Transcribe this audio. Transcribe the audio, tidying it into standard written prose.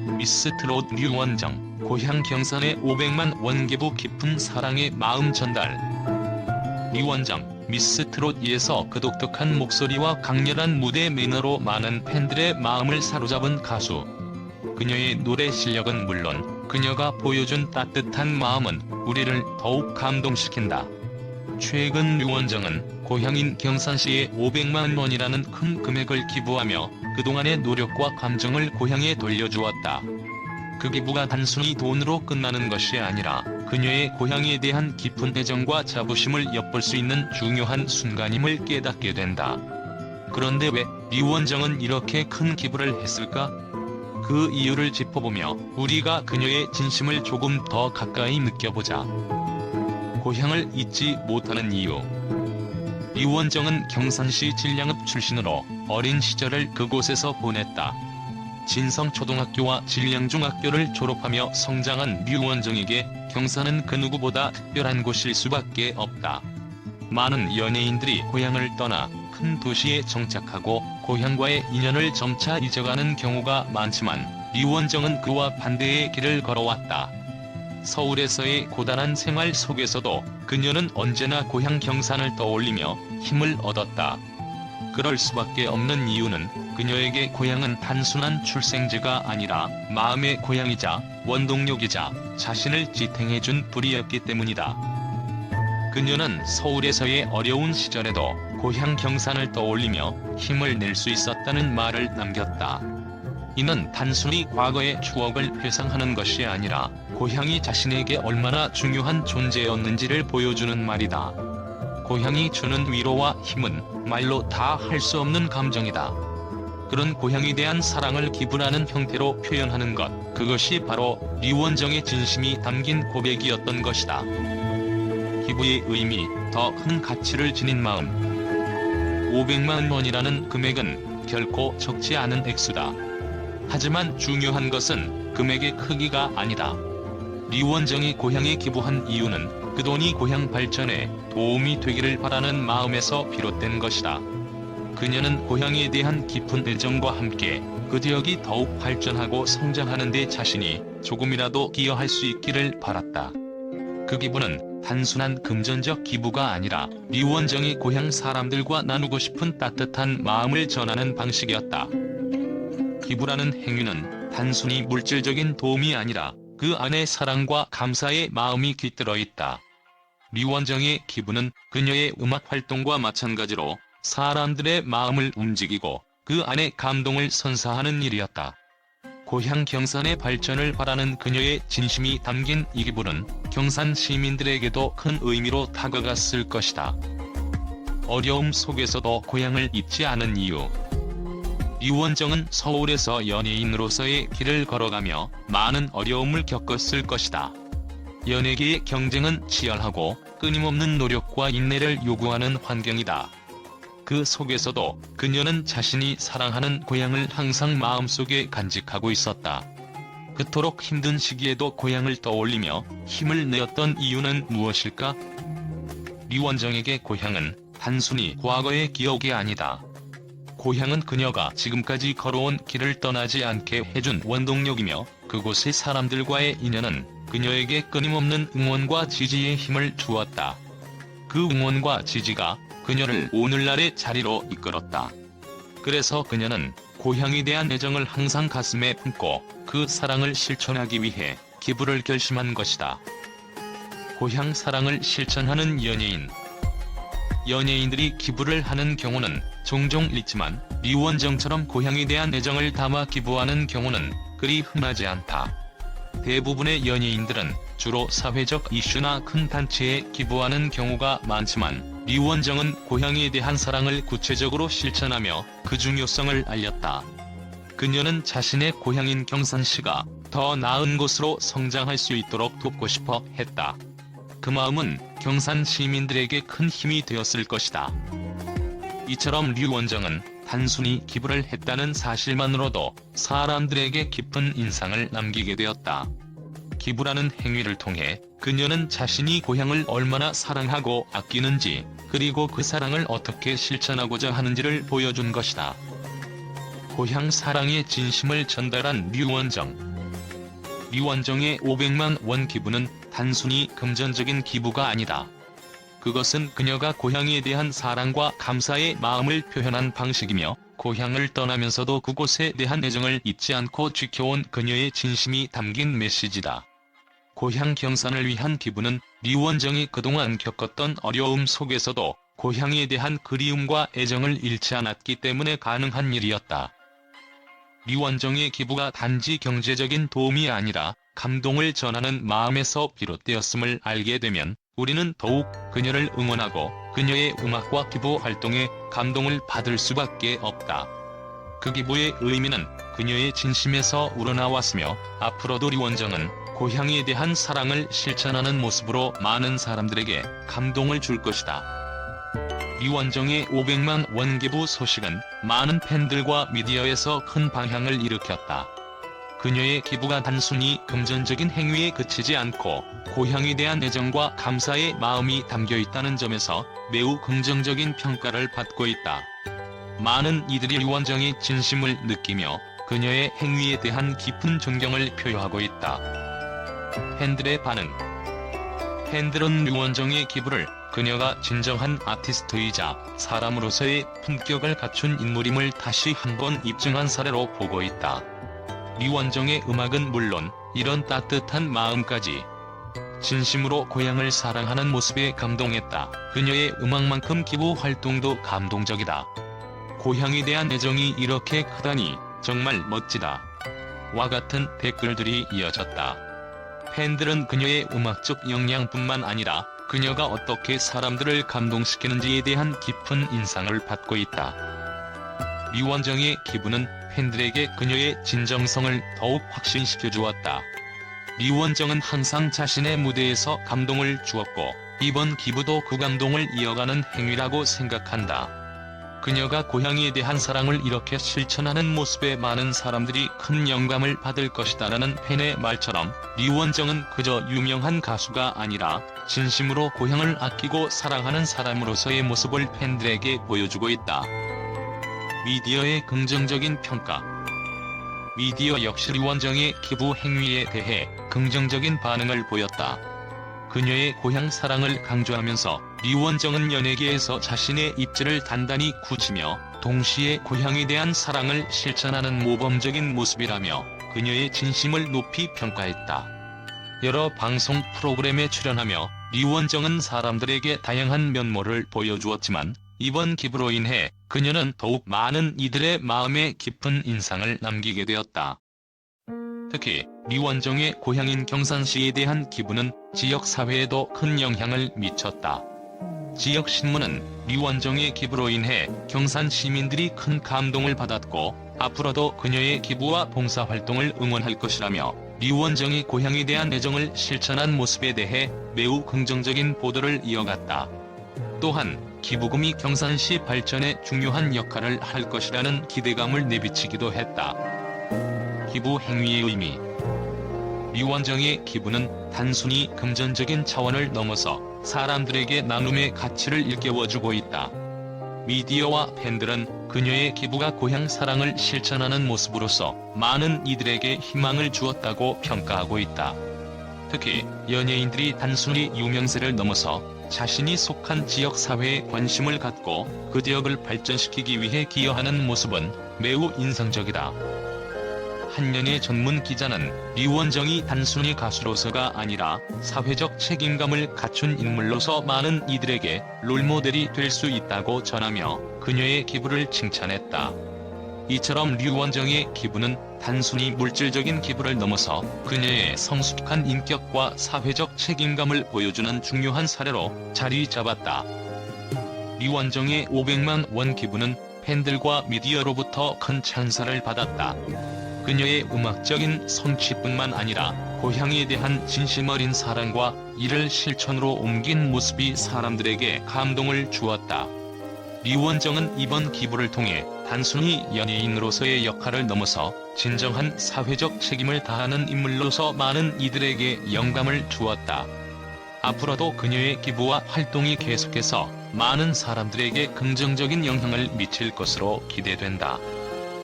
미스 트롯 류원정, 고향 경산의 500만 원 기부 깊은 사랑의 마음 전달. 류원정, 미스 트롯2에서 그 독특한 목소리와 강렬한 무대 매너로 많은 팬들의 마음을 사로잡은 가수. 그녀의 노래 실력은 물론 그녀가 보여준 따뜻한 마음은 우리를 더욱 감동시킨다. 최근 류원정은 고향인 경산시에 500만 원이라는 큰 금액을 기부하며 그동안의 노력과 감정을 고향에 돌려주었다. 그 기부가 단순히 돈으로 끝나는 것이 아니라 그녀의 고향에 대한 깊은 애정과 자부심을 엿볼 수 있는 중요한 순간임을 깨닫게 된다. 그런데 왜 류원정은 이렇게 큰 기부를 했을까? 그 이유를 짚어보며 우리가 그녀의 진심을 조금 더 가까이 느껴보자. 고향을 잊지 못하는 이유. 류원정은 경산시 진량읍 출신으로 어린 시절을 그곳에서 보냈다. 진성초등학교와 진량중학교를 졸업하며 성장한 류원정에게 경산은 그 누구보다 특별한 곳일 수밖에 없다. 많은 연예인들이 고향을 떠나 큰 도시에 정착하고 고향과의 인연을 점차 잊어가는 경우가 많지만 류원정은 그와 반대의 길을 걸어왔다. 서울에서의 고단한 생활 속에서도 그녀는 언제나 고향 경산을 떠올리며 힘을 얻었다. 그럴 수밖에 없는 이유는 그녀에게 고향은 단순한 출생지가 아니라 마음의 고향이자 원동력이자 자신을 지탱해준 불이었기 때문이다. 그녀는 서울에서의 어려운 시절에도 고향 경산을 떠올리며 힘을 낼 수 있었다는 말을 남겼다. 이는 단순히 과거의 추억을 회상하는 것이 아니라 고향이 자신에게 얼마나 중요한 존재였는지를 보여주는 말이다. 고향이 주는 위로와 힘은 말로 다 할 수 없는 감정이다. 그런 고향에 대한 사랑을 기부라는 형태로 표현하는 것, 그것이 바로 류원정의 진심이 담긴 고백이었던 것이다. 기부의 의미, 더 큰 가치를 지닌 마음. 500만 원이라는 금액은 결코 적지 않은 액수다. 하지만 중요한 것은 금액의 크기가 아니다. 류원정이 고향에 기부한 이유는 그 돈이 고향 발전에 도움이 되기를 바라는 마음에서 비롯된 것이다. 그녀는 고향에 대한 깊은 애정과 함께 그 지역이 더욱 발전하고 성장하는 데 자신이 조금이라도 기여할 수 있기를 바랐다. 그 기부는 단순한 금전적 기부가 아니라 류원정이 고향 사람들과 나누고 싶은 따뜻한 마음을 전하는 방식이었다. 기부라는 행위는 단순히 물질적인 도움이 아니라 그 안에 사랑과 감사의 마음이 깃들어 있다. 류원정의 기부는 그녀의 음악 활동과 마찬가지로 사람들의 마음을 움직이고 그 안에 감동을 선사하는 일이었다. 고향 경산의 발전을 바라는 그녀의 진심이 담긴 이 기부는 경산 시민들에게도 큰 의미로 다가갔을 것이다. 어려움 속에서도 고향을 잊지 않은 이유. 류원정은 서울에서 연예인으로서의 길을 걸어가며 많은 어려움을 겪었을 것이다. 연예계의 경쟁은 치열하고 끊임없는 노력과 인내를 요구하는 환경이다. 그 속에서도 그녀는 자신이 사랑하는 고향을 항상 마음속에 간직하고 있었다. 그토록 힘든 시기에도 고향을 떠올리며 힘을 내었던 이유는 무엇일까? 류원정에게 고향은 단순히 과거의 기억이 아니다. 고향은 그녀가 지금까지 걸어온 길을 떠나지 않게 해준 원동력이며 그곳의 사람들과의 인연은 그녀에게 끊임없는 응원과 지지의 힘을 주었다. 그 응원과 지지가 그녀를 오늘날의 자리로 이끌었다. 그래서 그녀는 고향에 대한 애정을 항상 가슴에 품고 그 사랑을 실천하기 위해 기부를 결심한 것이다. 고향 사랑을 실천하는 연예인. 연예인들이 기부를 하는 경우는 종종 있지만 류원정처럼 고향에 대한 애정을 담아 기부하는 경우는 그리 흔하지 않다. 대부분의 연예인들은 주로 사회적 이슈나 큰 단체에 기부하는 경우가 많지만 류원정은 고향에 대한 사랑을 구체적으로 실천하며 그 중요성을 알렸다. 그녀는 자신의 고향인 경산시가 더 나은 곳으로 성장할 수 있도록 돕고 싶어 했다. 그 마음은 경산 시민들에게 큰 힘이 되었을 것이다. 이처럼 류원정은 단순히 기부를 했다는 사실만으로도 사람들에게 깊은 인상을 남기게 되었다. 기부라는 행위를 통해 그녀는 자신이 고향을 얼마나 사랑하고 아끼는지, 그리고 그 사랑을 어떻게 실천하고자 하는지를 보여준 것이다. 고향 사랑의 진심을 전달한 류원정. 류원정의 500만 원 기부는 단순히 금전적인 기부가 아니다. 그것은 그녀가 고향에 대한 사랑과 감사의 마음을 표현한 방식이며 고향을 떠나면서도 그곳에 대한 애정을 잊지 않고 지켜온 그녀의 진심이 담긴 메시지다. 고향 경산을 위한 기부는 류원정이 그동안 겪었던 어려움 속에서도 고향에 대한 그리움과 애정을 잃지 않았기 때문에 가능한 일이었다. 류원정의 기부가 단지 경제적인 도움이 아니라 감동을 전하는 마음에서 비롯되었음을 알게 되면 우리는 더욱 그녀를 응원하고 그녀의 음악과 기부 활동에 감동을 받을 수밖에 없다. 그 기부의 의미는 그녀의 진심에서 우러나왔으며 앞으로도 류원정은 고향에 대한 사랑을 실천하는 모습으로 많은 사람들에게 감동을 줄 것이다. 류원정의 500만 원 기부 소식은 많은 팬들과 미디어에서 큰 방향을 일으켰다. 그녀의 기부가 단순히 금전적인 행위에 그치지 않고 고향에 대한 애정과 감사의 마음이 담겨있다는 점에서 매우 긍정적인 평가를 받고 있다. 많은 이들이 류원정의 진심을 느끼며 그녀의 행위에 대한 깊은 존경을 표하고 있다. 팬들의 반응. 팬들은 류원정의 기부를 그녀가 진정한 아티스트이자 사람으로서의 품격을 갖춘 인물임을 다시 한번 입증한 사례로 보고 있다. 류원정의 음악은 물론 이런 따뜻한 마음까지 진심으로 고향을 사랑하는 모습에 감동했다. 그녀의 음악만큼 기부 활동도 감동적이다. 고향에 대한 애정이 이렇게 크다니 정말 멋지다. 와 같은 댓글들이 이어졌다. 팬들은 그녀의 음악적 역량뿐만 아니라 그녀가 어떻게 사람들을 감동시키는지에 대한 깊은 인상을 받고 있다. 류원정의 기부는 팬들에게 그녀의 진정성을 더욱 확신시켜 주었다. 류원정은 항상 자신의 무대에서 감동을 주었고 이번 기부도 그 감동을 이어가는 행위라고 생각한다. 그녀가 고향에 대한 사랑을 이렇게 실천하는 모습에 많은 사람들이 큰 영감을 받을 것이다라는 팬의 말처럼 류원정은 그저 유명한 가수가 아니라 진심으로 고향을 아끼고 사랑하는 사람으로서의 모습을 팬들에게 보여주고 있다. 미디어의 긍정적인 평가. 미디어 역시 류원정의 기부 행위에 대해 긍정적인 반응을 보였다. 그녀의 고향 사랑을 강조하면서 류원정은 연예계에서 자신의 입지를 단단히 굳히며 동시에 고향에 대한 사랑을 실천하는 모범적인 모습이라며 그녀의 진심을 높이 평가했다. 여러 방송 프로그램에 출연하며 류원정은 사람들에게 다양한 면모를 보여주었지만 이번 기부로 인해 그녀는 더욱 많은 이들의 마음에 깊은 인상을 남기게 되었다. 특히 류원정의 고향인 경산시에 대한 기부는 지역사회에도 큰 영향을 미쳤다. 지역신문은 류원정의 기부로 인해 경산 시민들이 큰 감동을 받았고 앞으로도 그녀의 기부와 봉사활동을 응원할 것이라며 류원정이 고향에 대한 애정을 실천한 모습에 대해 매우 긍정적인 보도를 이어갔다. 또한 기부금이 경산시 발전에 중요한 역할을 할 것이라는 기대감을 내비치기도 했다. 기부 행위의 의미. 류원정의 기부는 단순히 금전적인 차원을 넘어서 사람들에게 나눔의 가치를 일깨워주고 있다. 미디어와 팬들은 그녀의 기부가 고향 사랑을 실천하는 모습으로서 많은 이들에게 희망을 주었다고 평가하고 있다. 특히 연예인들이 단순히 유명세를 넘어서 자신이 속한 지역사회에 관심을 갖고 그 지역을 발전시키기 위해 기여하는 모습은 매우 인상적이다. 한연예 전문 기자는 류원정이 단순히 가수로서가 아니라 사회적 책임감을 갖춘 인물로서 많은 이들에게 롤모델이 될 수 있다고 전하며 그녀의 기부를 칭찬했다. 이처럼 류원정의 기부는 단순히 물질적인 기부를 넘어서 그녀의 성숙한 인격과 사회적 책임감을 보여주는 중요한 사례로 자리 잡았다. 류원정의 500만 원 기부는 팬들과 미디어로부터 큰 찬사를 받았다. 그녀의 음악적인 성취뿐만 아니라 고향에 대한 진심 어린 사랑과 이를 실천으로 옮긴 모습이 사람들에게 감동을 주었다. 류원정은 이번 기부를 통해 단순히 연예인으로서의 역할을 넘어서 진정한 사회적 책임을 다하는 인물로서 많은 이들에게 영감을 주었다. 앞으로도 그녀의 기부와 활동이 계속해서 많은 사람들에게 긍정적인 영향을 미칠 것으로 기대된다.